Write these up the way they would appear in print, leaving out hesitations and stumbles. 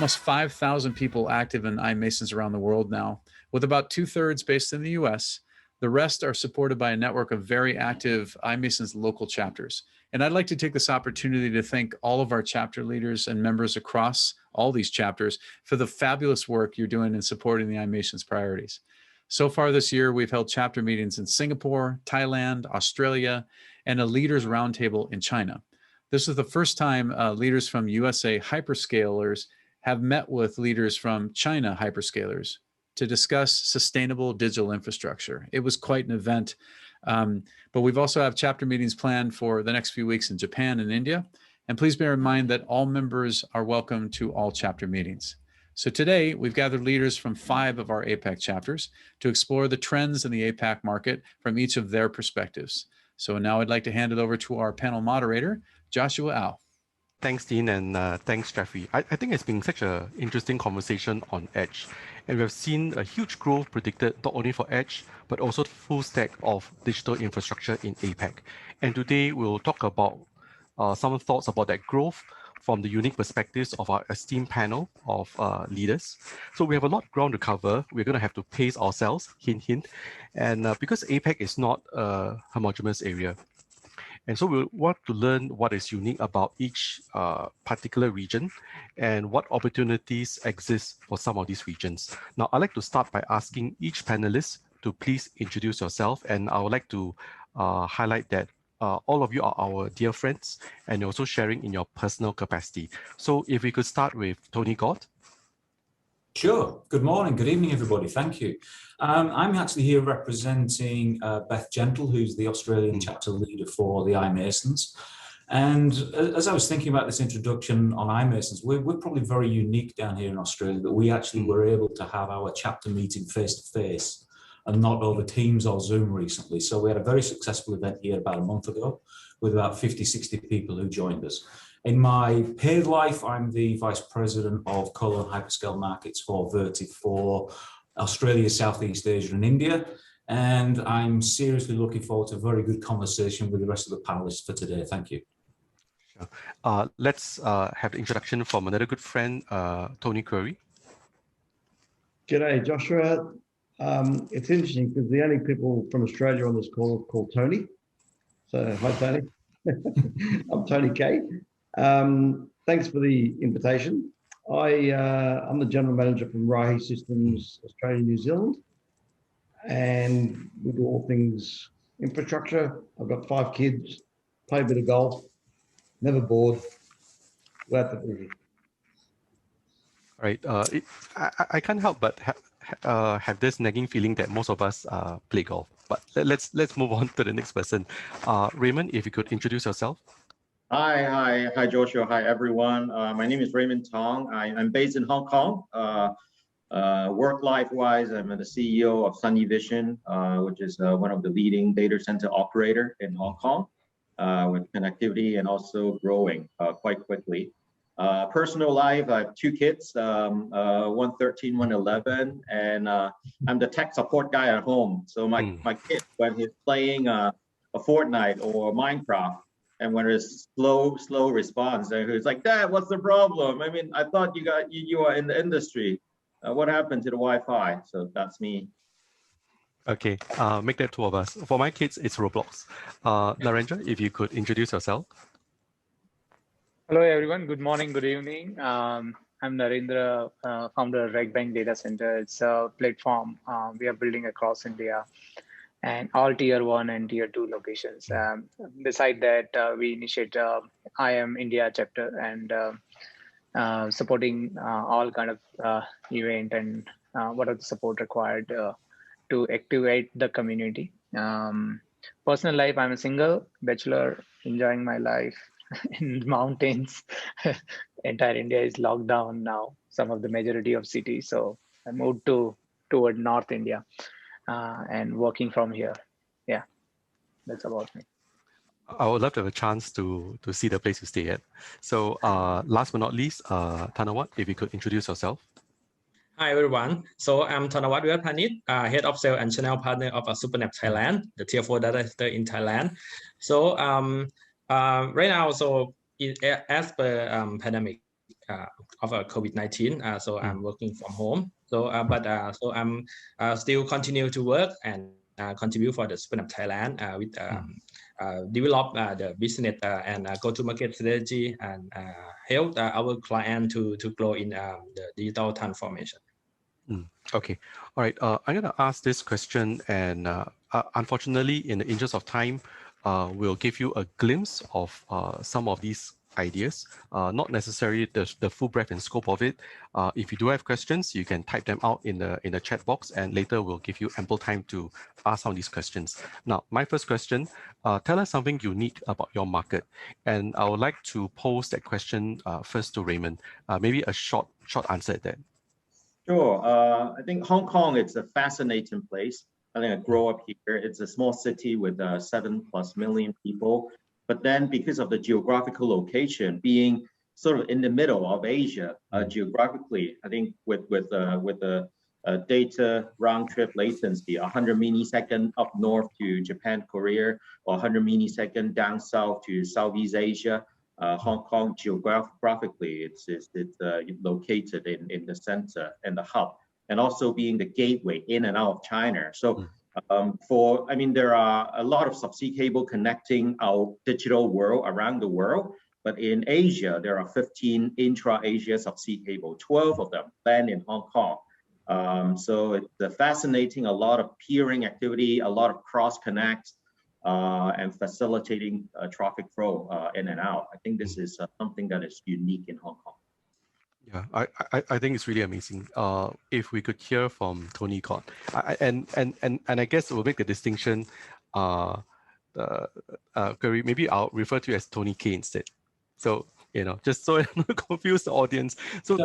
almost 5,000 people active in iMasons around the world now, with about 2/3 based in the US. The rest are supported by a network of very active iMasons local chapters. And I'd like to take this opportunity to thank all of our chapter leaders and members across all these chapters for the fabulous work you're doing in supporting the iMasons priorities. So far this year, we've held chapter meetings in Singapore, Thailand, Australia, and a leaders roundtable in China. This is the first time leaders from USA hyperscalers have met with leaders from China hyperscalers to discuss sustainable digital infrastructure. It was quite an event, but we've also have chapter meetings planned for the next few weeks in Japan and India. And please bear in mind that all members are welcome to all chapter meetings. So today, we've gathered leaders from 5 of our APAC chapters to explore the trends in the APAC market from each of their perspectives. So now I'd like to hand it over to our panel moderator, Joshua Au. Thanks, Dean, and thanks, Jeffrey. I think it's been such an interesting conversation on Edge. And we've seen a huge growth predicted not only for Edge, but also the full stack of digital infrastructure in APAC. And today we'll talk about some thoughts about that growth from the unique perspectives of our esteemed panel of leaders. So we have a lot of ground to cover. We're going to have to pace ourselves, hint, hint. And because APAC is not a homogeneous area, and so we'll want to learn what is unique about each particular region and what opportunities exist for some of these regions. Now, I'd like to start by asking each panelist to please introduce yourself. And I would like to highlight that all of you are our dear friends and you're also sharing in your personal capacity. So if we could start with Tony Gaunt. Sure. Good morning. Good evening, everybody. Thank you. I'm actually here representing Beth Gentle, who's the Australian chapter leader for the iMasons. And as I was thinking about this introduction on iMasons, we're probably very unique down here in Australia that we actually were able to have our chapter meeting face-to-face and not over Teams or Zoom recently. So we had a very successful event here about a month ago with about 50, 60 people who joined us. In my paid life, I'm the Vice President of Colo and Hyperscale Markets for Vertiv for Australia, Southeast Asia and India. And I'm seriously looking forward to a very good conversation with the rest of the panelists for today. Thank you. Sure. Let's have the introduction from another good friend, Tony Khoury. G'day, Joshua. It's interesting because the only people from Australia on this call are called Tony. So hi, Tony. I'm Tony K. Thanks for the invitation. I'm the General Manager from Rahi Systems, Australia, New Zealand. And we do all things infrastructure. I've got 5 kids, play a bit of golf, never bored. Glad to be here. All right. I can't help but have this nagging feeling that most of us play golf. But let's move on to the next person. Raymond, if you could introduce yourself. Hi, Joshua. Hi, everyone. My name is Raymond Tong. I'm based in Hong Kong. Work-life-wise, I'm the CEO of Sunny Vision, which is one of the leading data center operator in Hong Kong, with connectivity and also growing quite quickly. Personal life, I have 2 kids, one 13, one 11, and I'm the tech support guy at home. So my kid, when he's playing a Fortnite or Minecraft, and when there's slow response, and he's like, "Dad, what's the problem? I mean, I thought you are in the industry. What happened to the Wi-Fi?" So that's me. Okay, make that 2 of us. For my kids, it's Roblox. Narendra, if you could introduce yourself. Hello, everyone. Good morning, good evening. I'm Narendra, founder of RegBank Data Center. It's a platform we are building across India and all tier 1 and tier 2 locations. Beside that, we initiate IM India chapter and supporting all kind of event and what are the support required to activate the community. Personal life, I'm a single bachelor, enjoying my life in mountains. Entire India is locked down now, some of the majority of cities. So I moved toward North India and working from here. Yeah, that's about me. I would love to have a chance to see the place you stay at. So last but not least, Thanawat, if you could introduce yourself. Hi, everyone. So I'm Thanawat Wiwipat, Head of Sales and Channel Partner of SuperNet Thailand, the Tier 4 data center in Thailand. So right now, so as per pandemic, of COVID-19. So I'm working from home. So so I'm still continue to work and contribute for the SuperNet Thailand with develop the business and go-to-market strategy and help our client to grow in the digital transformation. Okay, all right. I'm going to ask this question, and unfortunately, in the interest of time, we'll give you a glimpse of some of these ideas, not necessarily the full breadth and scope of it. If you do have questions, you can type them out in the chat box, and later we'll give you ample time to ask some of these questions. Now, my first question, tell us something unique about your market. And I would like to pose that question first to Raymond. Maybe a short answer at that. Sure. I think Hong Kong, it's a fascinating place. I think I grew up here. It's a small city with 7+ million people. But then because of the geographical location being sort of in the middle of Asia, geographically, I think with the data round trip latency, 100 millisecond up north to Japan, Korea, or 100 millisecond down south to Southeast Asia, Hong Kong geographically, it's located in the center and the hub, and also being the gateway in and out of China. So there are a lot of subsea cable connecting our digital world around the world, but in Asia, there are 15 intra-Asia subsea cable, 12 of them land in Hong Kong. So it's fascinating, a lot of peering activity, a lot of cross connects, and facilitating traffic flow in and out. I think this is something that is unique in Hong Kong. Yeah, I think it's really amazing. If we could hear from Tony Gaunt, and I guess we'll make the distinction. Khoury, maybe I'll refer to you as Tony K instead. So just so I don't confuse the audience. So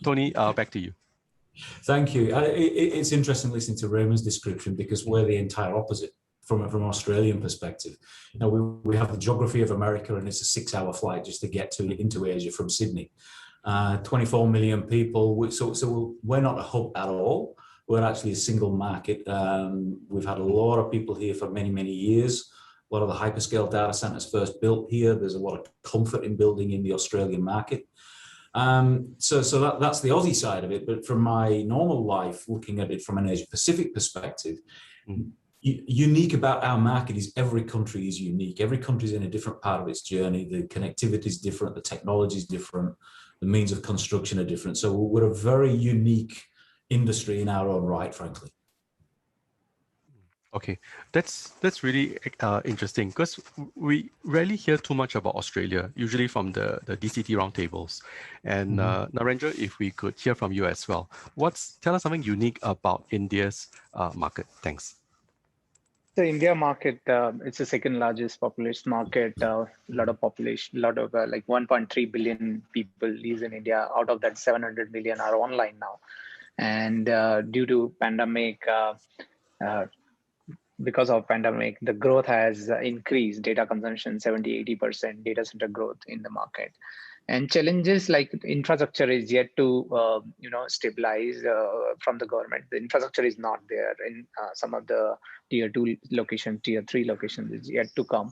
Tony, back to you. Thank you. It's interesting listening to Raymond's description because we're the entire opposite from an Australian perspective. We have the geography of America, and it's a 6-hour flight just to get into Asia from Sydney. 24 million people. So we're not a hub at all. We're actually a single market. We've had a lot of people here for many, many years. A lot of the hyperscale data centers first built here. There's a lot of comfort in building in the Australian market. So that's the Aussie side of it. But from my normal life, looking at it from an Asia Pacific perspective, unique about our market is every country is unique. Every country is in a different part of its journey. The connectivity is different. The technology is different. The means of construction are different. So we're a very unique industry in our own right, frankly. Okay, that's really interesting because we rarely hear too much about Australia, usually from the DCT roundtables. And Narendra, if we could hear from you as well, tell us something unique about India's market. Thanks. The India market, it's the second largest population market. A lot of population, like 1.3 billion people live in India. Out of that, 700 million are online now. And due to pandemic, because of pandemic, the growth has increased. Data consumption, 70-80% data center growth in the market. And challenges like infrastructure is yet to stabilize from the government. The infrastructure is not there in some of the tier 2 locations, tier 3 locations is yet to come,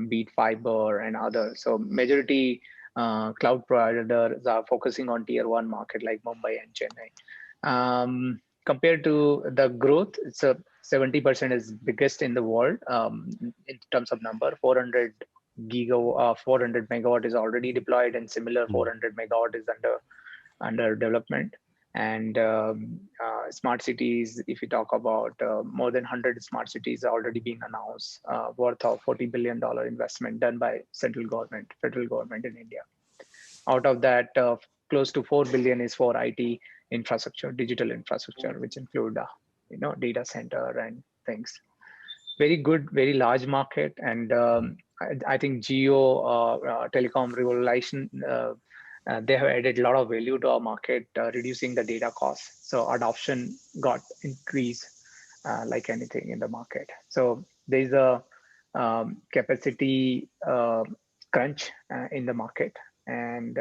be it fiber and others. So majority cloud providers are focusing on tier 1 market like Mumbai and Chennai. Compared to the growth, it's 70% is biggest in the world in terms of number. 400 megawatt is already deployed, and similar 400 megawatt is under development. And smart cities, if you talk about more than 100 smart cities are already being announced, worth of $40 billion investment done by federal government in India. Out of that, close to 4 billion is for IT infrastructure, digital infrastructure, which include data center and things. Very good, very large market, and I think Geo telecom revolution, they have added a lot of value to our market, reducing the data costs. So adoption got increased like anything in the market. So there's a capacity crunch in the market, and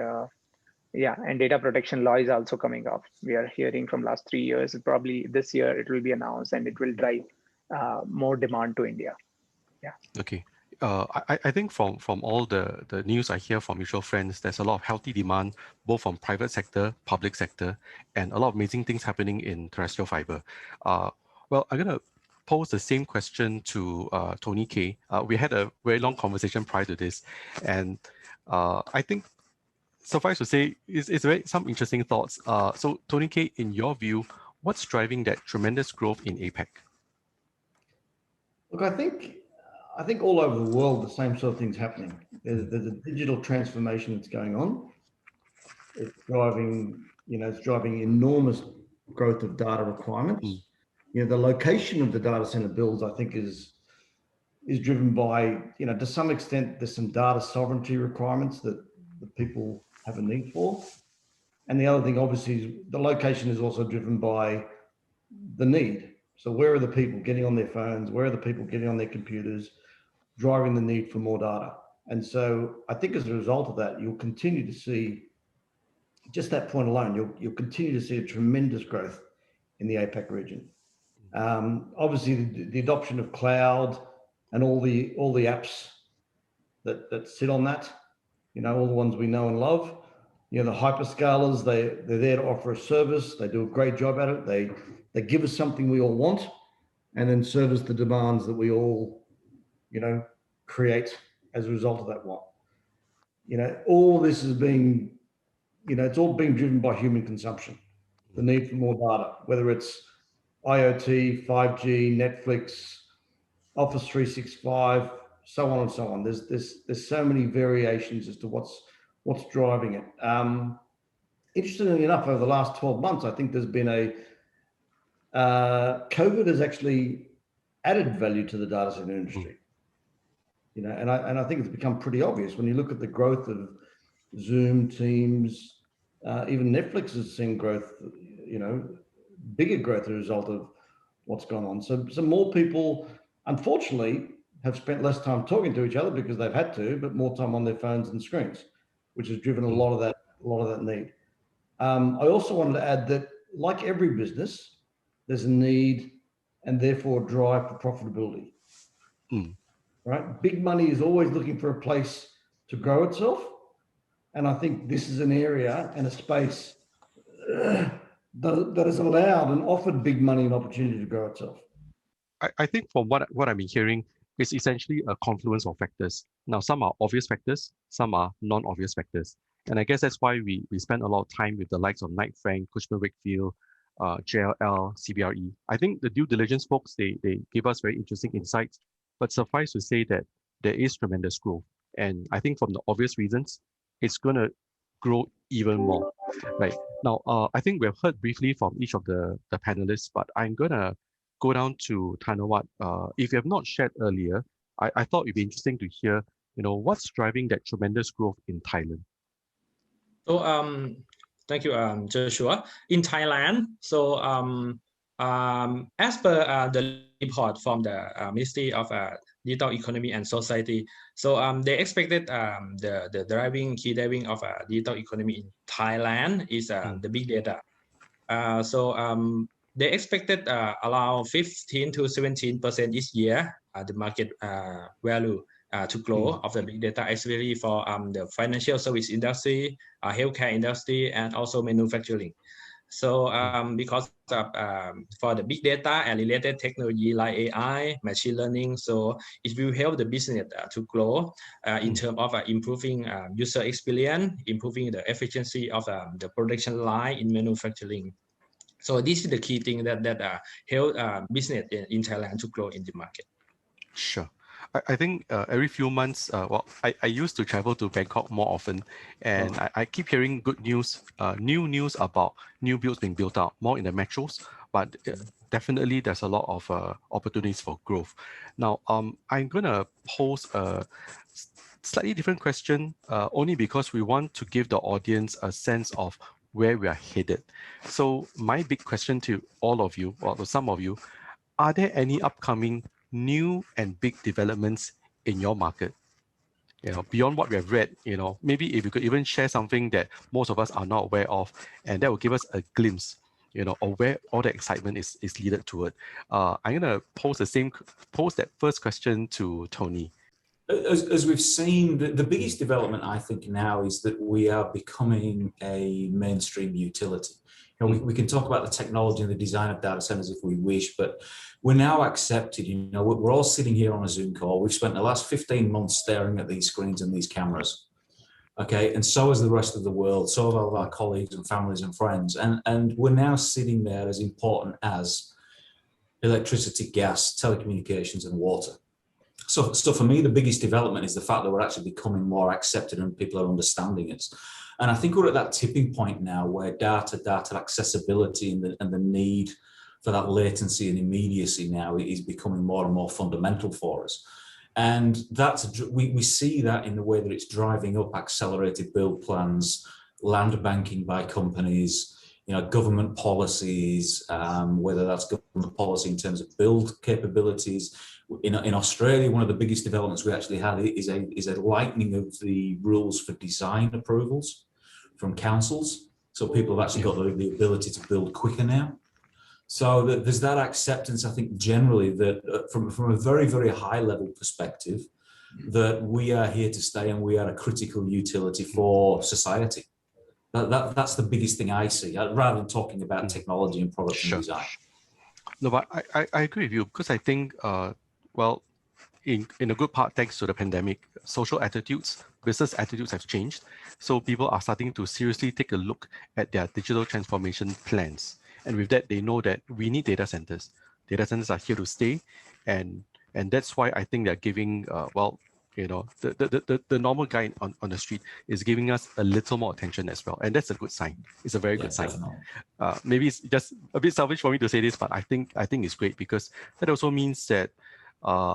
and data protection law is also coming up. We are hearing from last 3 years, probably this year it will be announced, and it will drive more demand to India. Yeah. Okay. I think from all the news I hear from mutual friends, there's a lot of healthy demand, both from private sector, public sector, and a lot of amazing things happening in terrestrial fiber. Well, I'm going to pose the same question to Tony K. We had a very long conversation prior to this, and I think suffice to say, it's some interesting thoughts. So Tony K, in your view, what's driving that tremendous growth in APAC? Look, I think all over the world, the same sort of thing's happening. There's a digital transformation that's going on. It's driving enormous growth of data requirements. The location of the data center builds, I think, is driven by, to some extent, there's some data sovereignty requirements that people have a need for. And the other thing, obviously, is the location is also driven by the need. So where are the people getting on their phones? Where are the people getting on their computers, driving the need for more data? And so I think as a result of that, you'll continue to see, just that point alone, you'll continue to see a tremendous growth in the APAC region. Obviously, the adoption of cloud and all the apps that sit on that, all the ones we know and love, the hyperscalers, they're there to offer a service. They do a great job at it. They give us something we all want, and then service the demands that we all, create as a result of that want. All this is being, it's all being driven by human consumption, the need for more data, whether it's IoT, 5G, Netflix, Office 365, so on and so on. There's so many variations as to what's driving it. Interestingly enough, over the last 12 months, I think there's been COVID has actually added value to the data center industry. And I think it's become pretty obvious when you look at the growth of Zoom, Teams, even Netflix has seen growth, bigger growth as a result of what's gone on. So more people, unfortunately, have spent less time talking to each other because they've had to, but more time on their phones and screens, which has driven a lot of that need. I also wanted to add that, like every business, there's a need and therefore a drive for profitability. Right? Big money is always looking for a place to grow itself. And I think this is an area and a space that has allowed and offered big money an opportunity to grow itself. I think from what I've been hearing, it's essentially a confluence of factors. Now, some are obvious factors, some are non-obvious factors. And I guess that's why we spend a lot of time with the likes of Knight Frank, Cushman Wakefield, JLL, CBRE. I think the due diligence folks, they give us very interesting insights, but suffice to say that there is tremendous growth. And I think from the obvious reasons, it's going to grow even more. Right. Now, I think we have heard briefly from each of the panelists, but I'm going to go down to Thanawat. If you have not shared earlier, I thought it'd be interesting to hear, what's driving that tremendous growth in Thailand. So, thank you, Joshua. In Thailand, so as per the report from the Ministry of Digital Economy and Society, so they expected the key driving of digital economy in Thailand is the big data. They expected around 15 to 17% each year, the market value to grow of the big data, especially for the financial service industry, healthcare industry, and also manufacturing. So because of, for the big data and related technology like AI, machine learning, so it will help the business to grow in terms of improving user experience, improving the efficiency of the production line in manufacturing. So this is the key thing that help business in Thailand to grow in the market. Sure. I think every few months, I used to travel to Bangkok more often, and I keep hearing good news, new news about new builds being built out, more in the metros, but definitely there's a lot of opportunities for growth. Now, I'm going to pose a slightly different question, only because we want to give the audience a sense of where we are headed. So my big question to all of you, or to some of you, are there any upcoming new and big developments in your market? Beyond what we have read, maybe if you could even share something that most of us are not aware of, and that will give us a glimpse, of where all the excitement is leaded toward. I'm gonna pose that first question to Tony. as we've seen, the biggest development I think now is that we are becoming a mainstream utility. You know, we can talk about the technology and the design of data centers if we wish, but we're now accepted. You know, we're all sitting here on a Zoom call. We've spent the last 15 months staring at these screens and these cameras. Okay, and so has the rest of the world, so have all of our colleagues and families and friends. And we're now sitting there as important as electricity, gas, telecommunications, and water. So for me, the biggest development is the fact that we're actually becoming more accepted and people are understanding us. And I think we're at that tipping point now where data accessibility and the need for that latency and immediacy now is becoming more and more fundamental for us. And we see that in the way that it's driving up accelerated build plans, land banking by companies, you know, government policies, whether that's government policy in terms of build capabilities. In Australia, one of the biggest developments we actually had is a lightening of the rules for design approvals from councils. So people have actually got the ability to build quicker now. So there's that acceptance, I think, generally that from a very, very high level perspective, that we are here to stay and we are a critical utility for society. That's the biggest thing I see, rather than talking about technology and product and design. No, but I agree with you, because I think, well, in a good part, thanks to the pandemic, social attitudes, business attitudes have changed. So people are starting to seriously take a look at their digital transformation plans. And with that, they know that we need data centers. Data centers are here to stay. And that's why I think they're giving, well, you know, the normal guy on the street is giving us a little more attention as well. And that's a good sign. It's a very good sign. Maybe it's just a bit selfish for me to say this, but I think it's great, because that also means that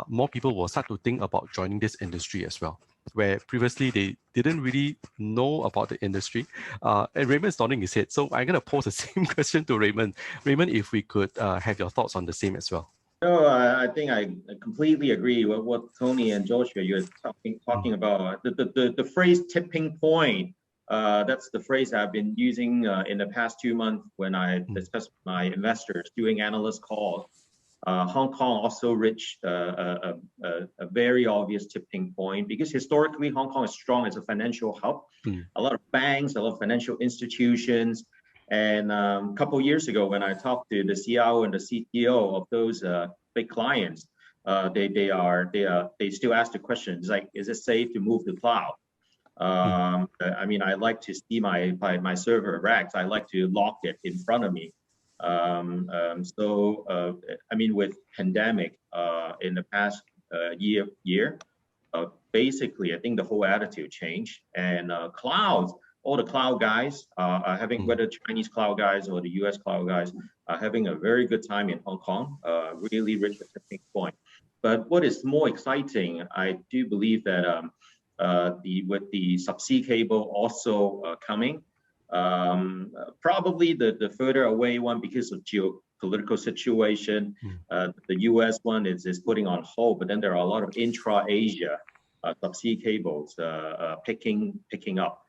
more people will start to think about joining this industry as well, where previously they didn't really know about the industry. And Raymond's nodding his head. So I'm going to pose the same question to Raymond. Raymond, if we could have your thoughts on the same as well. No, I think I completely agree with what Tony and Joshua you're talking about. The phrase tipping point, that's the phrase I've been using in the past 2 months when I discuss with my investors doing analyst calls. Hong Kong also reached a very obvious tipping point, because historically Hong Kong is strong as a financial hub. A lot of banks, a lot of financial institutions. And a couple of years ago, when I talked to the CIO and the CTO of those big clients, they still ask the questions like, is it safe to move to cloud? I mean, I like to see my server racks. I like to lock it in front of me. I mean, with pandemic in the past year, basically, I think the whole attitude changed, and clouds. All the cloud guys are having, whether Chinese cloud guys or the US cloud guys, are having a very good time in Hong Kong, really reached a tipping point. But what is more exciting, I do believe that with the subsea cable also coming, probably the further away one, because of geopolitical situation, the US one is putting on hold, but then there are a lot of intra-Asia subsea cables picking up.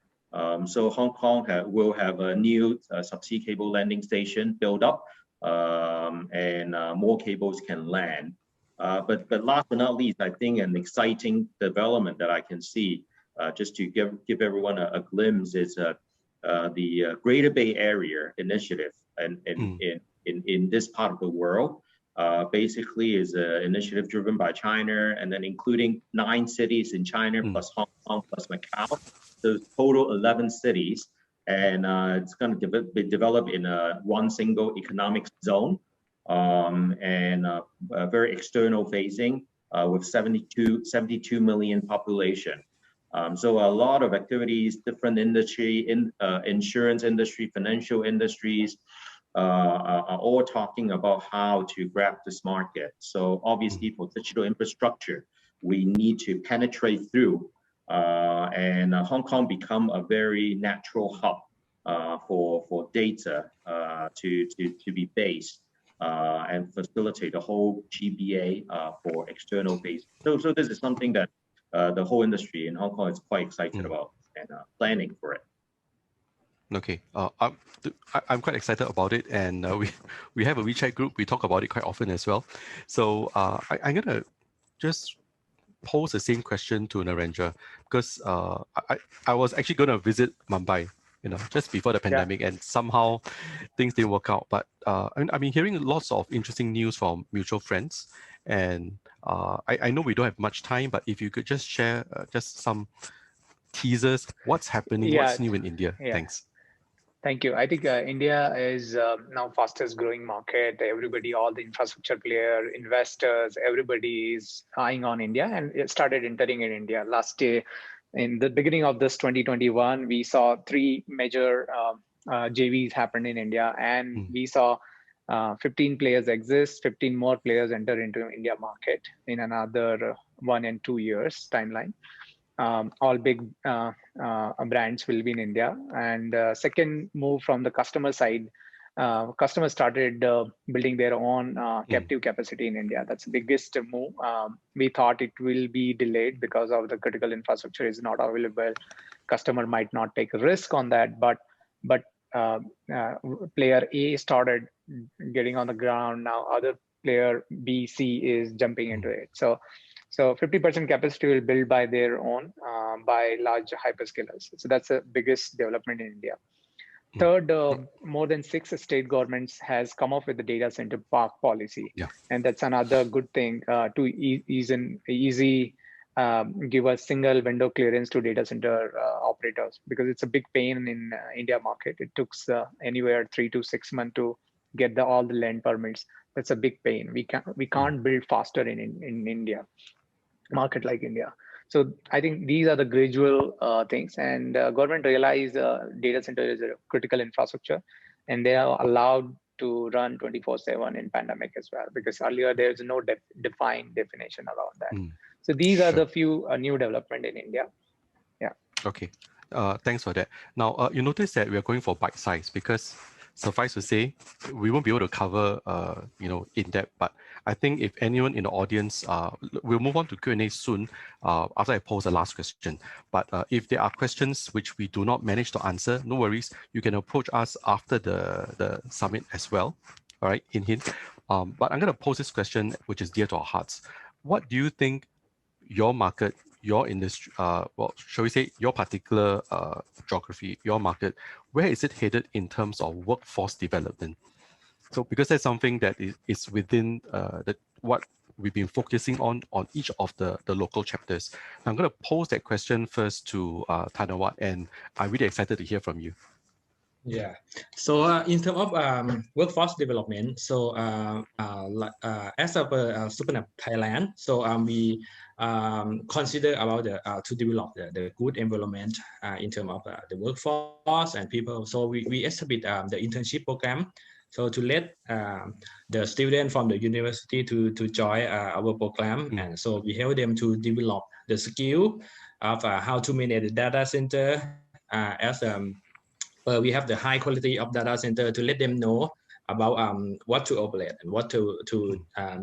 So Hong Kong will have a new subsea cable landing station built up, and more cables can land. But last but not least, I think an exciting development that I can see, just to give everyone a glimpse, is the Greater Bay Area initiative, and in this part of the world, basically is an initiative driven by China, and then including 9 cities in China plus Hong Kong plus Macau. So total 11 cities, and it's going to be developed in one single economic zone, and very external facing, with 72 million population. So a lot of activities, different industry, insurance industry, financial industries, are all talking about how to grab this market. So obviously for digital infrastructure, we need to penetrate through, and Hong Kong become a very natural hub for data to be based and facilitate the whole GBA for external base. So this is something that the whole industry in Hong Kong is quite excited about and planning for it. Okay, I'm quite excited about it, and we have a WeChat group. We talk about it quite often as well. So I'm gonna just pose the same question to Narendra, because I was actually going to visit Mumbai, just before the pandemic, and somehow things didn't work out. But I've been hearing lots of interesting news from mutual friends, and I know we don't have much time, but if you could just share just some teasers, what's happening, what's new in India? Thanks. Thank you. I think India is now fastest growing market. Everybody, all the infrastructure player, investors, everybody is eyeing on India, and it started entering in India. Last year, in the beginning of this 2021, we saw 3 major JVs happen in India, and we saw 15 players exist, 15 more players enter into India market in another 1 and 2 years timeline. All big brands will be in India. And second move from the customer side, customers started building their own captive capacity in India. That's the biggest move. We thought it will be delayed because of the critical infrastructure is not available. Customer might not take a risk on that, but player A started getting on the ground. Now other player B, C is jumping into it. So 50% capacity will build by their own by large hyperscalers. So that's the biggest development in India. Third, more than 6 state governments has come up with the data center park policy. And that's another good thing to easy give a single window clearance to data center operators, because it's a big pain in India market. It took anywhere 3 to 6 months to get all the land permits. That's a big pain. We can't build faster in India, market like India. So I think these are the gradual things, and government realize data center is a critical infrastructure, and they are allowed to run 24/7 in pandemic as well, because earlier there's no defined definition around that. So these are the few new development in India. Okay, thanks for that. Now you notice that we are going for bite size, because suffice to say, we won't be able to cover, in depth. But I think if anyone in the audience, we'll move on to Q&A soon after I pose the last question. But if there are questions which we do not manage to answer, no worries. You can approach us after the summit as well. All right, in hint. But I'm going to pose this question, which is dear to our hearts. What do you think your market, your industry, shall we say your particular geography, your market, where is it headed in terms of workforce development? So because that's something that is within what we've been focusing on each of the local chapters. I'm going to pose that question first to Thanawat, and I'm really excited to hear from you. Yeah. So in terms of workforce development, so as a SuperNet Thailand, so we consider about to develop the good environment in terms of the workforce and people. So we established the internship program, so to let the students from the university to join our program, and so we help them to develop the skill of how to manage the data center as we have the high quality of data center, to let them know about what to operate and what to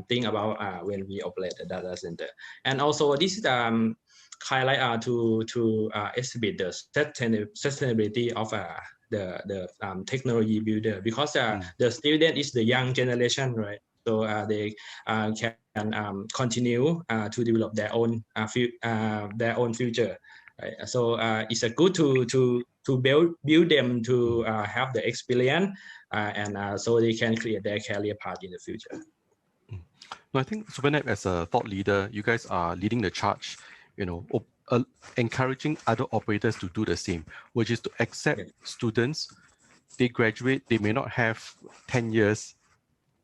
think about when we operate the data center. And also this is highlight to estimate the sustainability of the technology builder, because the student is the young generation, right? So they can continue to develop their own future. Right? So it's a good to build them to have the experience and so they can create their career path in the future. No, I think SuperNet, as a thought leader, you guys are leading the charge, encouraging other operators to do the same, which is to accept students. They graduate, they may not have 10 years,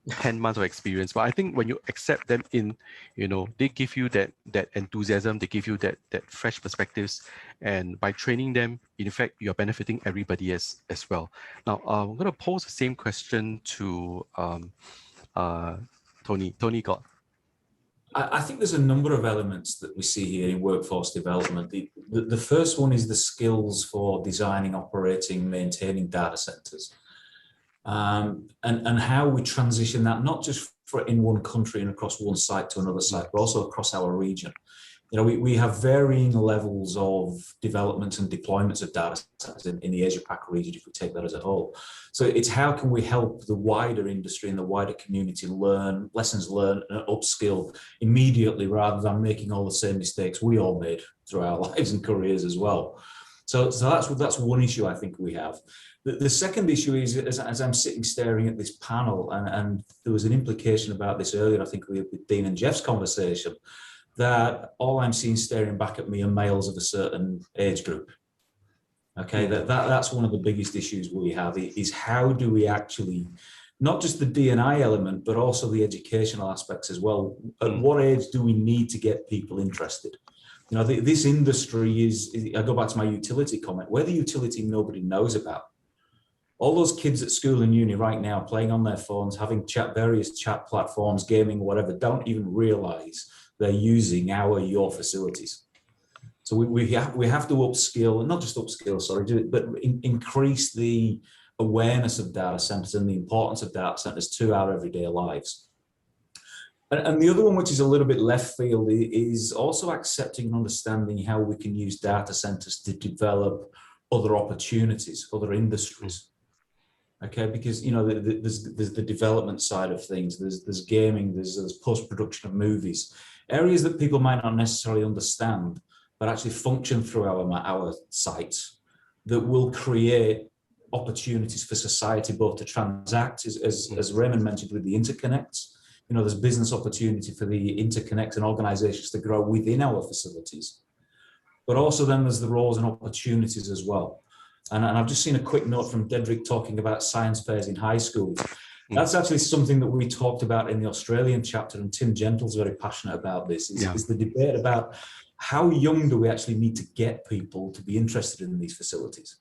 10 months of experience, but I think when you accept them in, they give you that enthusiasm, they give you that fresh perspectives, and by training them, in fact, you're benefiting everybody as well. Now, I'm going to pose the same question to Tony Gaunt. I think there's a number of elements that we see here in workforce development. The first one is the skills for designing, operating, maintaining data centers. And how we transition that, not just in one country and across one site to another site, but also across our region. You know, we have varying levels of development and deployments of data centers in the Asia Pac region, if we take that as a whole. So it's how can we help the wider industry and the wider community learn lessons learned and upskill immediately, rather than making all the same mistakes we all made through our lives and careers as well. So that's one issue I think we have. The second issue is, as I'm sitting staring at this panel, and there was an implication about this earlier, I think with Dean and Jeff's conversation, that all I'm seeing staring back at me are males of a certain age group. Okay, that's one of the biggest issues we have, is how do we actually, not just the D&I element, but also the educational aspects as well. At what age do we need to get people interested? You know, this industry is, I go back to my utility comment, we're the utility nobody knows about. All those kids at school and uni right now playing on their phones, having various chat platforms, gaming, whatever, don't even realize they're using your facilities. So we have to upskill, and not just upskill, sorry, but increase the awareness of data centers and the importance of data centers to our everyday lives. And the other one, which is a little bit left field, is also accepting and understanding how we can use data centers to develop other opportunities, other industries. Okay, because you know there's the development side of things, there's gaming, there's post-production of movies, areas that people might not necessarily understand, but actually function through our sites, that will create opportunities for society both to transact, as Raymond mentioned with the interconnects. You know, there's business opportunity for the interconnects and organizations to grow within our facilities, but also then there's the roles and opportunities as well. And I've just seen a quick note from Dedrick talking about science fairs in high schools. That's actually something that we talked about in the Australian chapter, and Tim Gentle's very passionate about this, is the debate about how young do we actually need to get people to be interested in these facilities.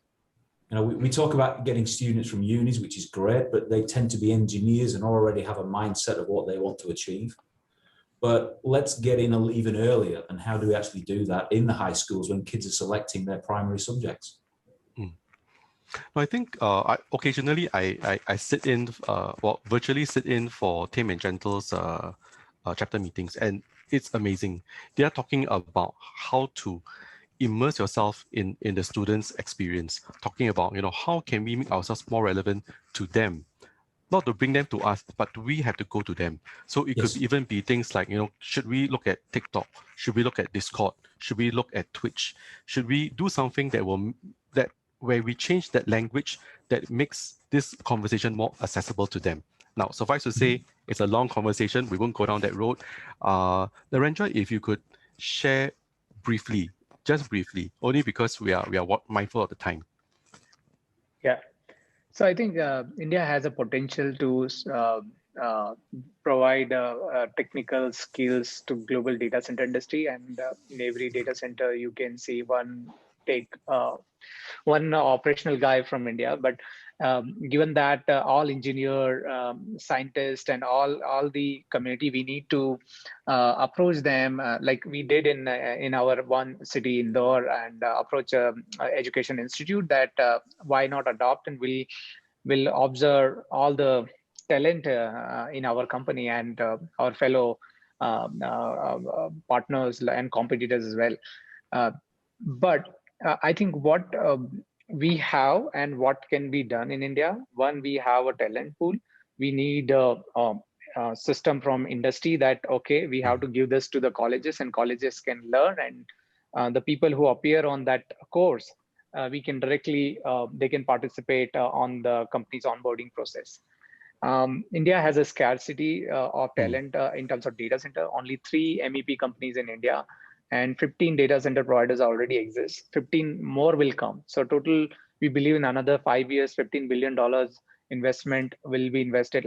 You know, we talk about getting students from unis, which is great, but they tend to be engineers and already have a mindset of what they want to achieve. But let's get in even earlier, and how do we actually do that in the high schools when kids are selecting their primary subjects? I think occasionally I sit in, virtually sit in for Tim and Gentle's chapter meetings, and it's amazing. They are talking about how to immerse yourself in the students' experience, talking about, you know, how can we make ourselves more relevant to them, not to bring them to us, but we have to go to them. So it could even be things like, you know, should we look at TikTok? Should we look at Discord? Should we look at Twitch? Should we do something where we change that language that makes this conversation more accessible to them? Now, suffice to say, it's a long conversation. We won't go down that road. Narendra, if you could share briefly, just briefly, only because we are mindful of the time. Yeah. So I think India has a potential to provide technical skills to global data center industry, and in every data center you can see one operational guy from India. But given that all engineer, scientists, and all the community, we need to approach them like we did in our one city, Indore, and approach education institute that why not adopt, and we'll observe all the talent in our company and our fellow partners and competitors as well. But I think what we have and what can be done in India, one, we have a talent pool. We need a system from industry that, okay, we have to give this to the colleges, and colleges can learn, and the people who appear on that course, we can directly, they can participate on the company's onboarding process. India has a scarcity of talent in terms of data center. Only 3 MEP companies in India, and 15 data center providers already exist. 15 more will come. So total, we believe in another 5 years, $15 billion investment will be invested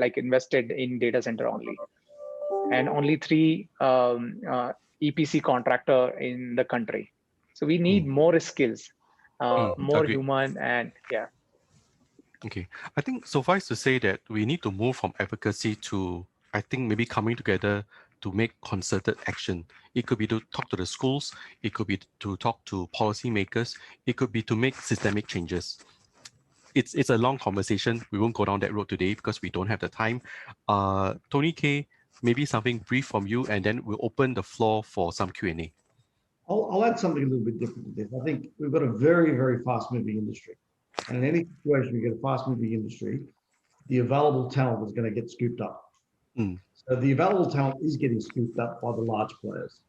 in data center only. And only 3 EPC contractor in the country. So we need more skills, more human, and yeah. Okay, I think suffice to say that we need to move from advocacy to, I think, maybe coming together to make concerted action. It could be to talk to the schools, it could be to talk to policymakers, it could be to make systemic changes. It's a long conversation. We won't go down that road today because we don't have the time. Tony K, maybe something brief from you, and then we'll open the floor for some Q&A. I'll add something a little bit different to this. I think we've got a very, very fast-moving industry. And in any situation, we get a fast-moving industry, the available talent is going to get scooped up. So the available talent is getting scooped up by the large players.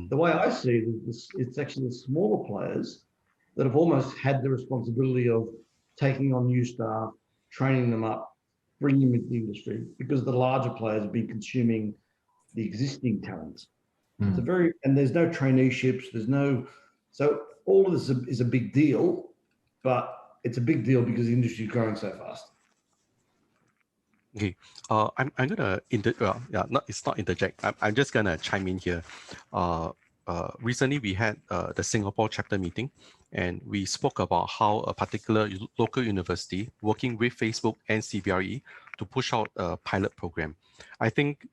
The way I see it is it's actually the smaller players that have almost had the responsibility of taking on new staff, training them up, bringing them into the industry, because the larger players have been consuming the existing talents. It's a very, and there's no traineeships, so all of this is a big deal, but it's a big deal because the industry is growing so fast. Okay, I'm gonna it's not interject. I'm just gonna chime in here. Recently we had the Singapore chapter meeting, and we spoke about how a particular local university working with Facebook and CBRE to push out a pilot program. I think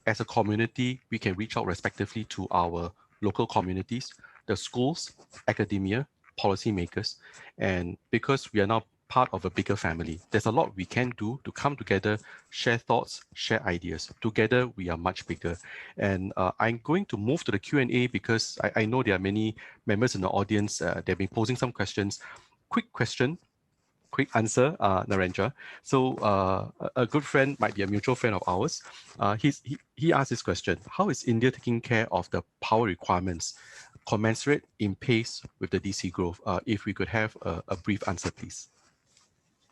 as a community, we can reach out respectively to our local communities, the schools, academia, policymakers, and because we are now part of a bigger family, there's a lot we can do to come together, share thoughts, share ideas. Together, we are much bigger. And I'm going to move to the Q&A because I know there are many members in the audience. They've been posing some questions. Quick question, quick answer, Narendra. So a good friend, might be a mutual friend of ours. He asked this question: how is India taking care of the power requirements commensurate in pace with the DC growth? If we could have a brief answer, please.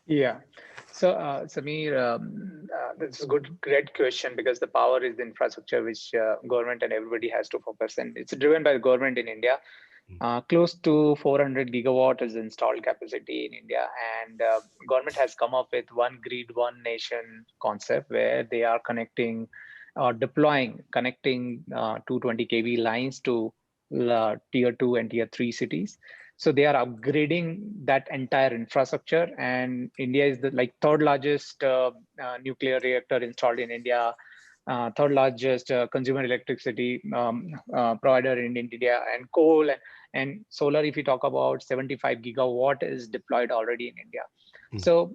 Yeah. So, Samir, that's a great question, because the power is the infrastructure which government and everybody has to focus, and it's driven by the government in India. Close to 400 gigawatt is installed capacity in India, and government has come up with one grid, one nation concept where they are connecting or connecting 220 kV lines to tier 2 and tier 3 cities. So they are upgrading that entire infrastructure, and India is the third largest nuclear reactor installed in India, third largest consumer electricity provider in India, and coal and solar. If you talk about 75 gigawatt is deployed already in India. So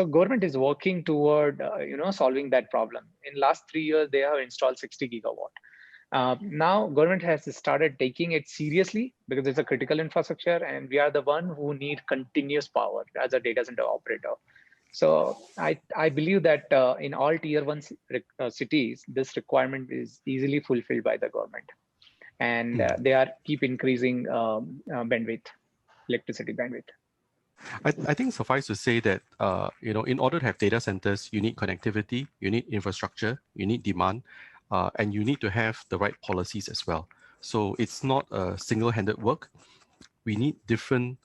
government is working toward solving that problem. In last 3 years, they have installed 60 gigawatt. Now government has started taking it seriously because it's a critical infrastructure, and we are the one who need continuous power as a data center operator. So I believe that in all tier 1 cities, this requirement is easily fulfilled by the government, and they are keep increasing bandwidth, electricity bandwidth. I think suffice to say that in order to have data centers, you need connectivity, you need infrastructure, you need demand. And you need to have the right policies as well. So it's not a single-handed work. We need different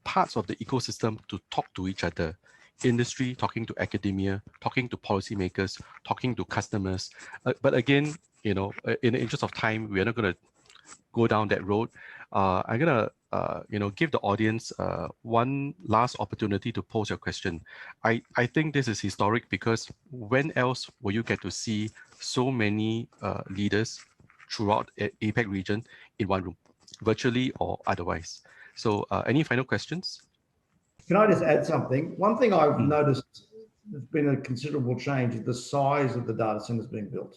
parts of the ecosystem to talk to each other. Industry talking to academia, talking to policymakers, talking to customers. But again, in the interest of time, we are not going to go down that road. I'm going to give the audience one last opportunity to pose your question. I think this is historic, because when else will you get to see so many leaders throughout APAC region in one room, virtually or otherwise? So any final questions? Can I just add something? One thing I've noticed there's been a considerable change is the size of the data centers being built.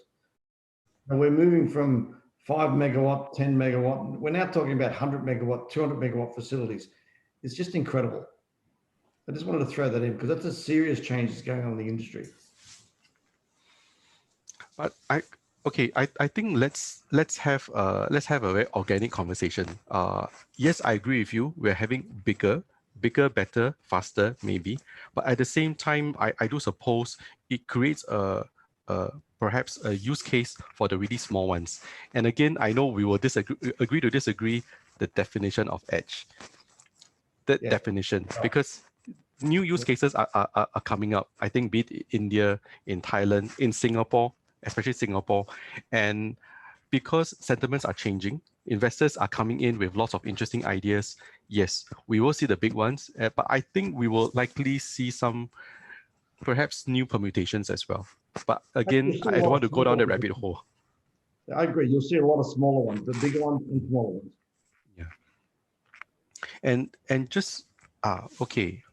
And we're moving from 5 megawatt, 10 megawatt. We're now talking about 100 megawatt, 200 megawatt facilities. It's just incredible. I just wanted to throw that in because that's a serious change that's going on in the industry. But I think let's have a very organic conversation. Yes, I agree with you. We're having bigger, better, faster, maybe. But at the same time, I do suppose it creates perhaps a use case for the really small ones. And again, I know we will agree to disagree the definition of edge. That definition, because new use cases are coming up. I think be it in India, in Thailand, in Singapore, especially Singapore. And because sentiments are changing, investors are coming in with lots of interesting ideas. Yes, we will see the big ones, but I think we will likely see some perhaps new permutations as well. But again, I don't want to go down the rabbit hole. I agree. You'll see a lot of smaller ones, the bigger ones and smaller ones. Yeah. And just okay.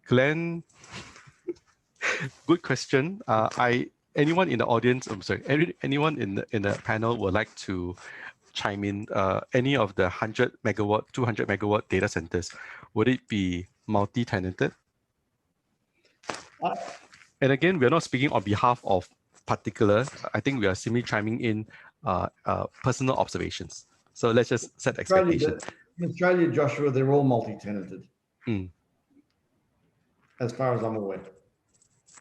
Glenn, good question. Anyone in the audience, I'm sorry, anyone in the panel would like to chime in. Any of the 100 megawatt, 200 megawatt data centers, would it be multi-tenanted? And again, we're not speaking on behalf of particular. I think we are simply chiming in personal observations. So let's just set expectations. In Australia, Joshua, they're all multi-tenanted. Mm. As far as I'm aware.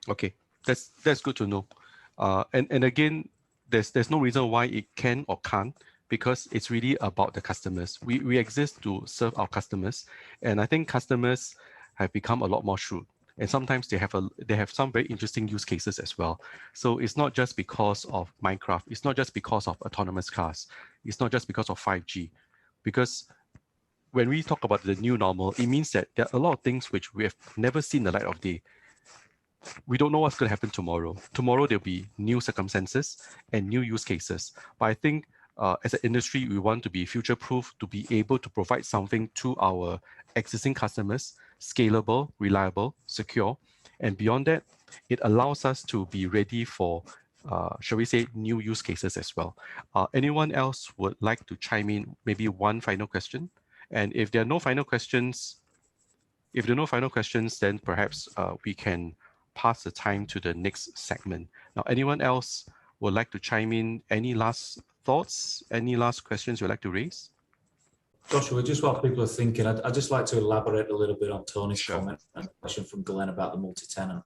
Okay, that's good to know. And again, there's no reason why it can or can't, because it's really about the customers. We exist to serve our customers, and I think customers have become a lot more shrewd. And sometimes they have some very interesting use cases as well. So it's not just because of Minecraft. It's not just because of autonomous cars. It's not just because of 5G. Because when we talk about the new normal, it means that there are a lot of things which we have never seen the light of day. We don't know what's going to happen tomorrow. Tomorrow there'll be new circumstances and new use cases. But I think as an industry, we want to be future-proof, to be able to provide something to our existing customers, scalable, reliable, secure. And beyond that, it allows us to be ready for, shall we say, new use cases as well. Anyone else would like to chime in? Maybe one final question? And if there are no final questions, then perhaps we can pass the time to the next segment. Now, anyone else would like to chime in? Any last thoughts? Any last questions you'd like to raise? Joshua, just while people are thinking, I'd just like to elaborate a little bit on Tony's comment and question from Glenn about the multi-tenant.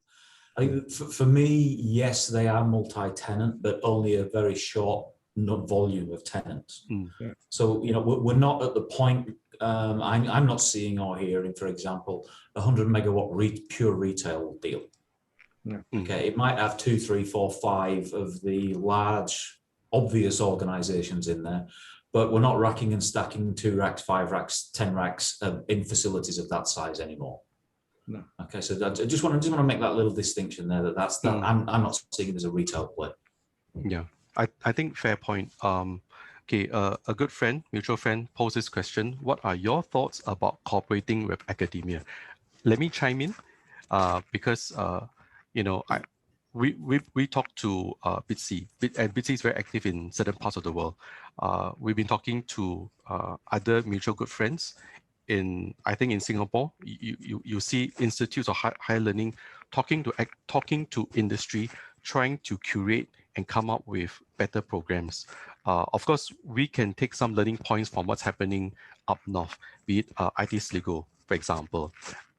I think for me, yes, they are multi-tenant, but only a very short volume of tenants. Yeah. So, we're not at the point, I'm not seeing or hearing, for example, a 100 megawatt pure retail deal. Yeah. Okay, it might have 2, 3, 4, 5 of the large, obvious organizations in there, but we're not racking and stacking 2 racks, 5 racks, 10 racks in facilities of that size anymore. No. Okay, so I just want to make that little distinction there. I'm not seeing it as a retail play. Yeah, I think fair point. Okay, a good friend, mutual friend, posed this question: what are your thoughts about cooperating with academia? Let me chime in, because we talked to BITSI, and BITSI is very active in certain parts of the world. We've been talking to other mutual good friends I think in Singapore. You see institutes of higher learning talking to industry, trying to curate and come up with better programs. Of course, we can take some learning points from what's happening up north, be it IT Sligo, for example,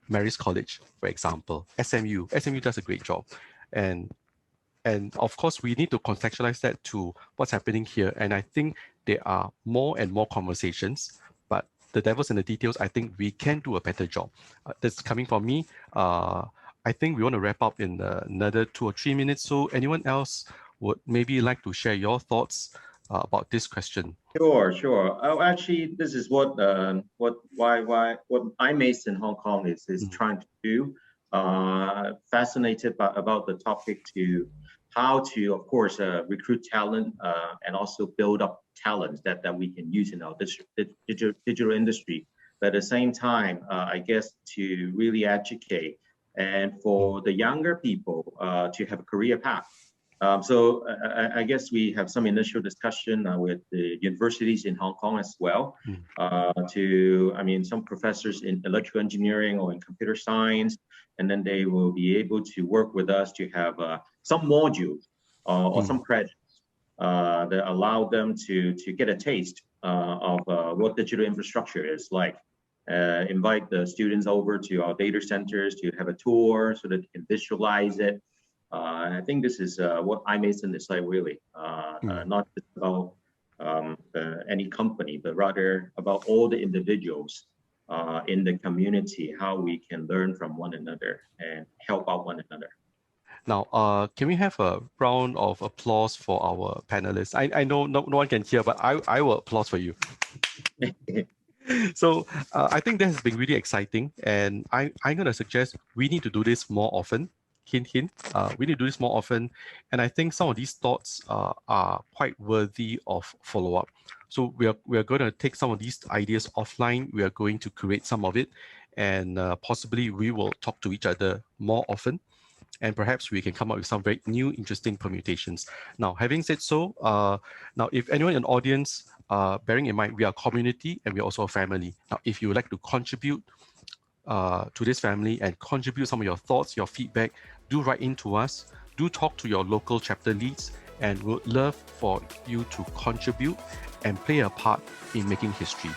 Mary's College, for example, SMU. SMU does a great job. And of course, we need to contextualize that to what's happening here. And I think there are more and more conversations, but the devil's in the details. I think we can do a better job. That's coming from me. I think we want to wrap up in another 2 or 3 minutes. So anyone else would maybe like to share your thoughts about this question? Sure. Oh, actually, this is what iMace in Hong Kong is trying to do. Fascinated about the topic to how to, of course, recruit talent and also build up talent that we can use in our digital industry. But at the same time, I guess to really educate and for the younger people to have a career path. So I guess we have some initial discussion with the universities in Hong Kong as well. Some professors in electrical engineering or in computer science, and then they will be able to work with us to have some modules or some credits that allow them to get a taste of what digital infrastructure is like. Invite the students over to our data centers to have a tour so that they can visualize it. I think this is what iMason is like, really, not just about any company, but rather about all the individuals in the community, how we can learn from one another and help out one another. Now, can we have a round of applause for our panelists? I know no one can hear, but I will applause for you. So I think that has been really exciting, and I'm going to suggest we need to do this more often. Hint, hint. We need to do this more often, and I think some of these thoughts are quite worthy of follow-up. So we are going to take some of these ideas offline. We are going to create some of it, and possibly we will talk to each other more often. and perhaps we can come up with some very new, interesting permutations. Now, having said so, now if anyone in the audience, bearing in mind we are a community and we are also a family. Now, if you would like to contribute to this family and contribute some of your thoughts, your feedback, do write in to us. Do talk to your local chapter leads, and we'd love for you to contribute and play a part in making history.